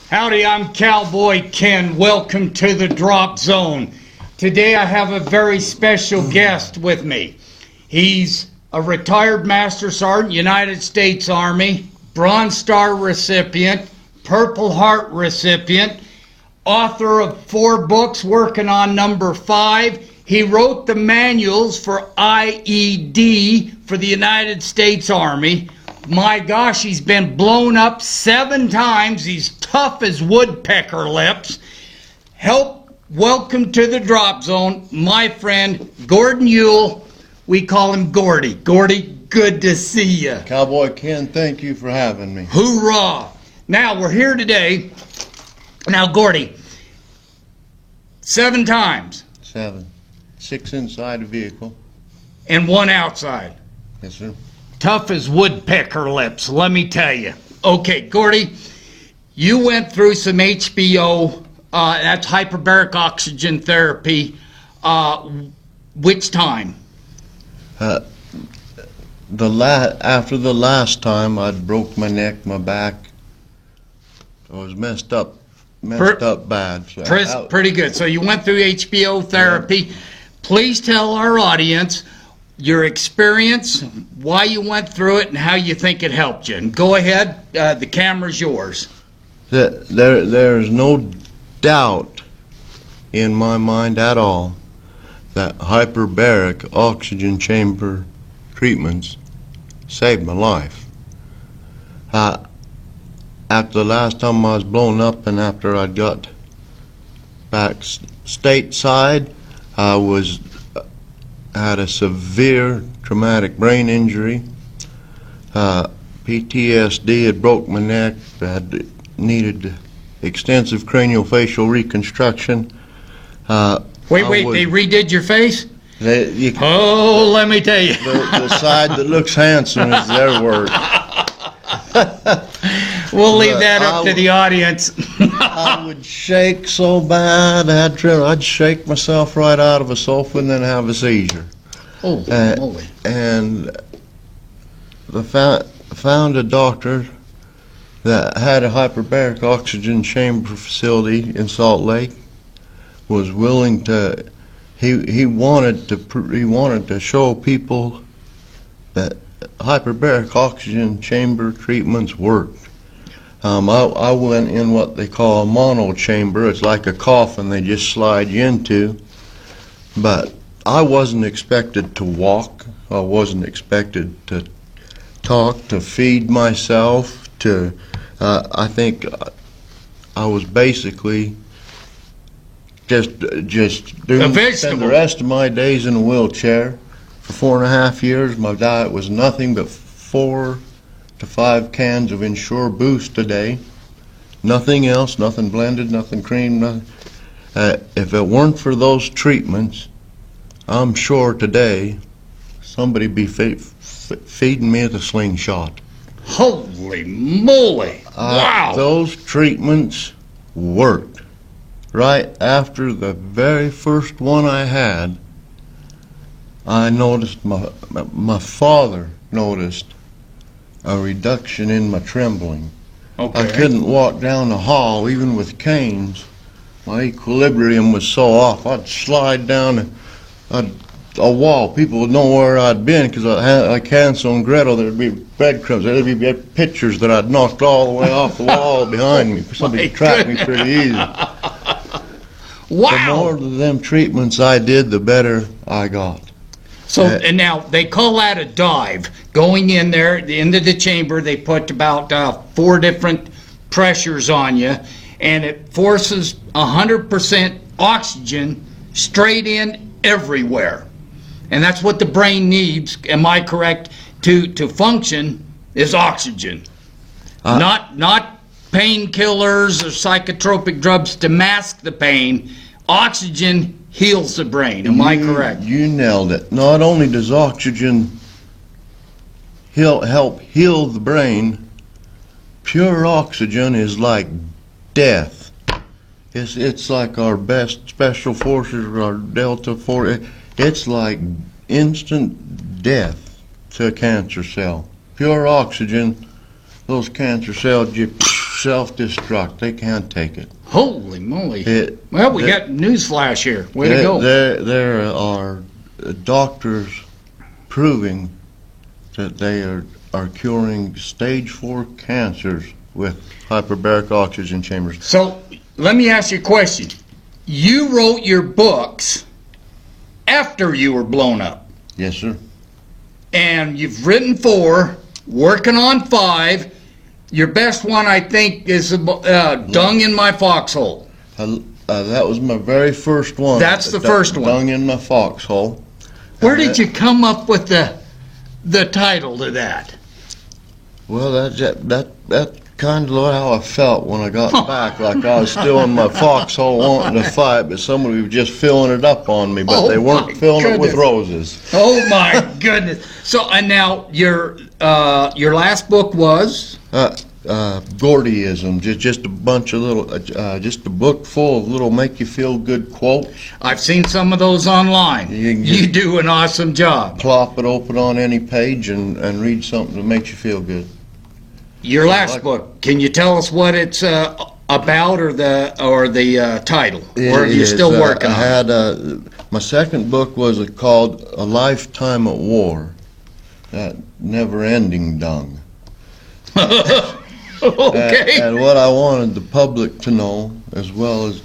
Howdy, I'm Cowboy Ken. Welcome to the Drop Zone. Today I have a very special guest with me. He's a retired Master Sergeant, United States Army, Bronze Star recipient, Purple Heart recipient, author of 4 books, working on number 5. He wrote the manuals for IED for the United States Army. My gosh, he's been blown up 7 times. He's tough as woodpecker lips. Welcome to the Drop Zone, my friend, Gordon Ewell. We call him Gordy. Gordy, good to see you. Cowboy Ken, thank you for having me. Hoorah! Now, we're here today. Now, Gordy, 7 times. 7. 6 inside the vehicle. And 1 outside. Yes, sir. Tough as woodpecker lips, let me tell you. Okay, Gordy, you went through some HBO, that's hyperbaric oxygen therapy. Which time? After the last time, I'd broke my neck, my back. I was messed up bad. So pretty good. So you went through HBO therapy. Yeah. Please tell our audience your experience, why you went through it, and how you think it helped you. And go ahead, the camera's yours. There's no doubt in my mind at all that hyperbaric oxygen chamber treatments saved my life. After the last time I was blown up and after I got back stateside, I had a severe traumatic brain injury. PTSD had broke my neck. I needed extensive craniofacial reconstruction. Wait, they redid your face? Let me tell you. The side that looks handsome is their word. We'll leave that up to the audience. I would shake so bad, I'd shake myself right out of a sofa and then have a seizure. Oh, moly. And found a doctor that had a hyperbaric oxygen chamber facility in Salt Lake. Was willing to, he wanted to show people that hyperbaric oxygen chamber treatments worked. I went in what they call a mono chamber. It's like a coffin they just slide you into. But I wasn't expected to walk. I wasn't expected to talk, to feed myself, I think I was basically just spend the rest of my days in a wheelchair. For 4.5 years, my diet was nothing but 4 to 5 cans of Ensure Boost a day. Nothing else, nothing blended, nothing creamed, nothing. If it weren't for those treatments, I'm sure today somebody'd be feeding me with a slingshot. Holy moly! Wow! Those treatments worked. Right after the very first one I had, I noticed my father noticed a reduction in my trembling. Okay. I couldn't walk down the hall even with canes. My equilibrium was so off. I'd slide down a wall. People would know where I'd been because like Hansel and Gretel, there'd be breadcrumbs. There'd be pictures that I'd knocked all the way off the wall behind me. Somebody tracked me pretty easy. Wow! The more of them treatments I did, the better I got. So, and now they call that a dive. Going in there, into the chamber, they put about 4 different pressures on you, and it forces 100% oxygen straight in everywhere. And that's what the brain needs, am I correct, to function, is oxygen. Not painkillers or psychotropic drugs to mask the pain. Oxygen heals the brain. Am I correct? You nailed it. Not only does oxygen help heal the brain, pure oxygen is like death. It's like our best special forces, our Delta Force. It's like instant death to a cancer cell. Pure oxygen, those cancer cells, you self-destruct. They can't take it. Holy moly. It- Well, we there- got news flash here. Way to go. There are doctors proving that they are curing stage 4 cancers with hyperbaric oxygen chambers. So, let me ask you a question. You wrote your books after you were blown up. Yes, sir. And you've written 4, working on 5. Your best one, I think, is Dung in My Foxhole. That was my very first one. That's the first one. Dung in My Foxhole. Where did you come up with the title to that? Well, that kind of how I felt when I got back, like I was still in my foxhole wanting to fight, but somebody was just filling it up on me, but Oh, they weren't my filling it with goodness. roses. Oh my goodness! So, and now your last book was Gordyism, just a bunch of little, just a book full of little make you feel good quotes. I've seen some of those online. You can You just do an awesome job. plop it open on any page and read something that makes you feel good. Your last like- book, can you tell us what it's about or the title? Or are you still working I on it? had my second book was called A Lifetime at War. That never-ending dung. Okay. And what I wanted the public to know, as well as,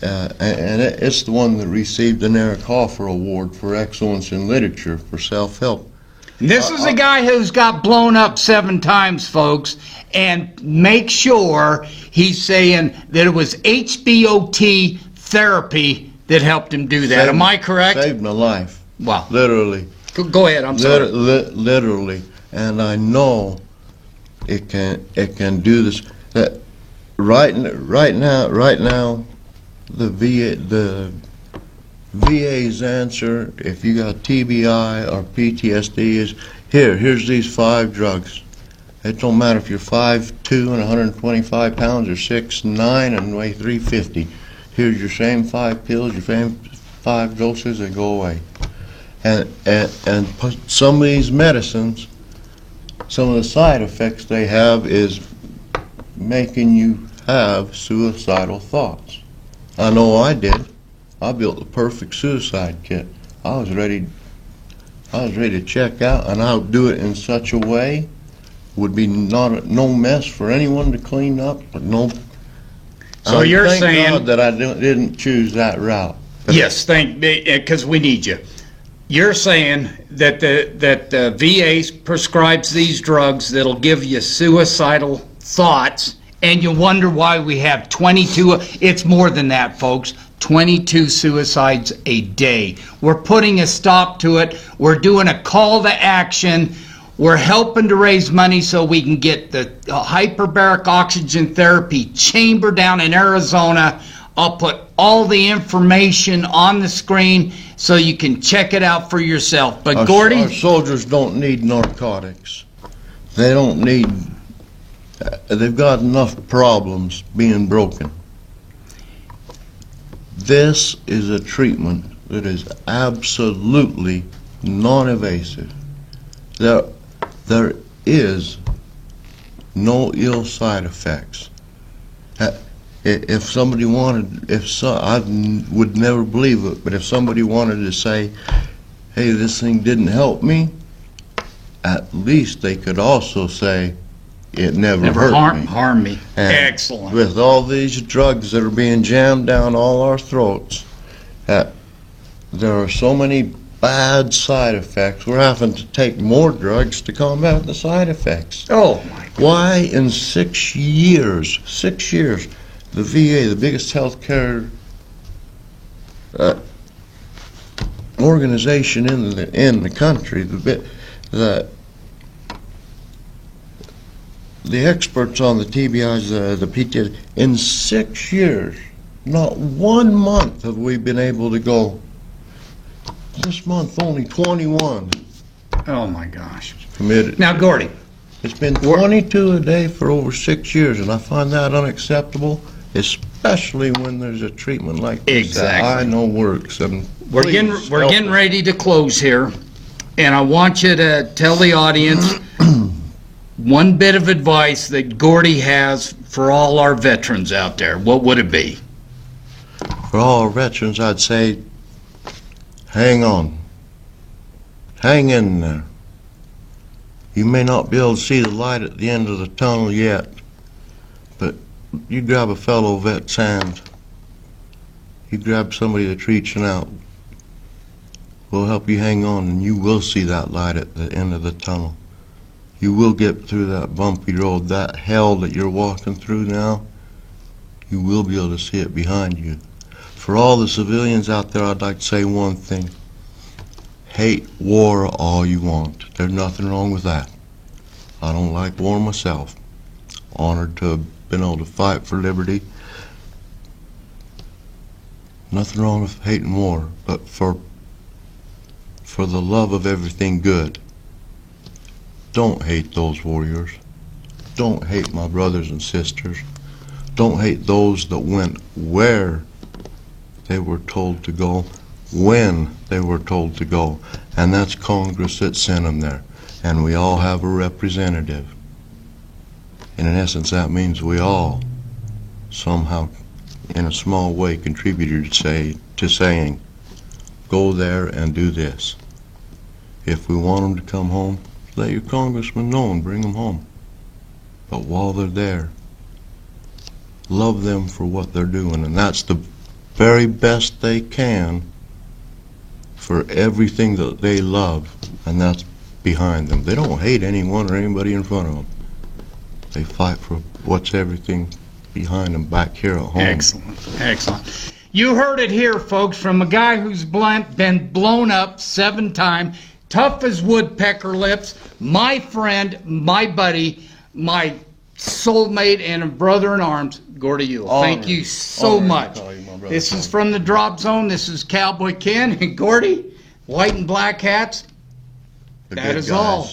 it's the one that received an Eric Hoffer Award for Excellence in Literature for self-help. This is a guy who's got blown up 7 times, folks, and make sure he's saying that it was HBOT therapy that helped him do that. Am I correct? Saved my life, Wow. literally. Go ahead, I'm sorry. Literally, and I know it can do this. That right now, the VA's answer, if you got TBI or PTSD, is here's these 5 drugs. It don't matter if you're 5'2" and 125 pounds or 6'9" and weigh 350. Here's your same 5 pills, your same 5 doses, and go away. And some of these medicines, some of the side effects they have is making you have suicidal thoughts. I know I did. I built the perfect suicide kit. I was ready to check out, and I'll do it in such a way would be no mess for anyone to clean up, but no. So you're thank saying- God that I didn't choose that route. Yes, because we need you. You're saying that the VA prescribes these drugs that'll give you suicidal thoughts, and you wonder why we have 22. It's more than that, folks. 22 suicides a day. We're putting a stop to it. We're doing a call to action. We're helping to raise money so we can get the hyperbaric oxygen therapy chamber down in Arizona. I'll put all the information on the screen so you can check it out for yourself. But Our Gordy, soldiers don't need narcotics. They don't need. They've got enough problems being broken. This is a treatment that is absolutely non-invasive. There is no ill side effects. If somebody wanted, I would never believe it, but if somebody wanted to say, hey, this thing didn't help me, at least they could also say, it never hurt me. harm me. And Excellent. With all these drugs that are being jammed down all our throats, there are so many bad side effects. We're having to take more drugs to combat the side effects. Oh my! Why in 6 years, the VA, the biggest healthcare organization in the country, the experts on the TBIs, the PTSD, in 6 years, not 1 month have we been able to go. This month, only 21 Oh my gosh! committed. Now, Gordy, It's been 22 a day for over 6 years, and I find that unacceptable, especially when there's a treatment like this that I Exactly. know works. And we're please getting help us. ready to close here, and I want you to tell the audience one bit of advice that Gordy has for all our veterans out there, what would it be? For all our veterans, I'd say, hang on. Hang in there. You may not be able to see the light at the end of the tunnel yet, but you grab a fellow vet's hand. You grab somebody that's reaching out. We'll help you hang on, and you will see that light at the end of the tunnel. You will get through that bumpy road, that hell that you're walking through now. You will be able to see it behind you. For all the civilians out there, I'd like to say one thing. Hate war all you want. There's nothing wrong with that. I don't like war myself. Honored to have been able to fight for liberty. Nothing wrong with hating war, but for the love of everything good, don't hate those warriors. Don't hate my brothers and sisters. Don't hate those that went where they were told to go, when they were told to go. And that's Congress that sent them there. And we all have a representative. And in essence, that means we all somehow, in a small way, contributed to saying, go there and do this. If we want them to come home, let your congressman know and bring them home. But while they're there, love them for what they're doing. And that's the very best they can for everything that they love, and that's behind them. They don't hate anyone or anybody in front of them. They fight for what's everything behind them back here at home. Excellent, excellent. You heard it here, folks, from a guy who's been blown up 7 times, tough as woodpecker lips, my friend, my buddy, my soulmate, and a brother in arms, Gordy Ewell. Thank you so much. This is from the Drop Zone. This is Cowboy Ken and Gordy, white and black hats. That is all.